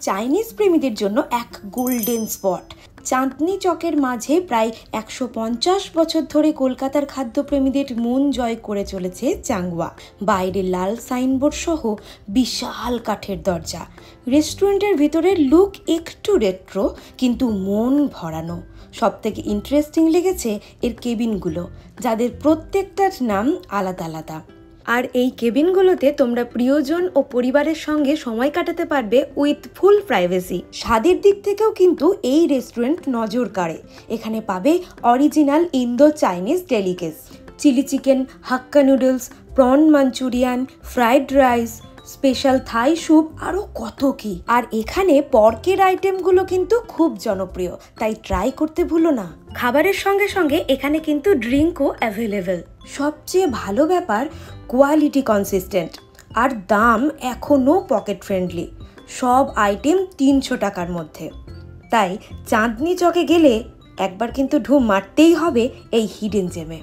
Chinese প্রেমীদের জন্য এক গোল্ডেন স্পট। চাঁদনি চকের মাঝে প্রায় 150 বছর ধরে কলকাতার খাদ্যপ্রেমীদের মন জয় করে চলেছে চাংওয়া। বাইরে লাল সাইনবোর্ড সহ বিশাল কাঠের দরজা। রেস্টুরেন্টের ভিতরের লুক একটু রেট্রো, কিন্তু মন ভরানো। সবথেকে ইন্টারেস্টিং লেগেছে এর কেবিনগুলো, যাদের প্রত্যেকটার নাম আলাদা আলাদা। আর এই কেবিনগুলোতে তোমরা প্রিয়জন ও পরিবারের সঙ্গে সময় কাটাতে পারবে উইথ ফুল প্রাইভেসি। স্বাদের দিক থেকেও কিন্তু এই রেস্টুরেন্ট নজর কাড়ে। এখানে পাবে original Indo Chinese delicacies, chilli chicken, Hakka noodles, prawn Manchurian, fried rice, special Thai soup, আরও কত কি। আর এখানে পর্কের আইটেমগুলো কিন্তু খুব জনপ্রিয়, তাই ট্রাই করতে ভুলো না। খাবারের সঙ্গে সঙ্গে এখানে কিন্তু ড্রিঙ্কও অ্যাভেলেবেল। সবচেয়ে ভালো ব্যাপার, কোয়ালিটি কনসিস্টেন্ট, আর দাম এখনও পকেট ফ্রেন্ডলি। সব আইটেম 300 টাকার মধ্যে। তাই চাঁদনি চকে গেলে একবার কিন্তু ঢু মারতেই হবে এই হিডেন জেমে।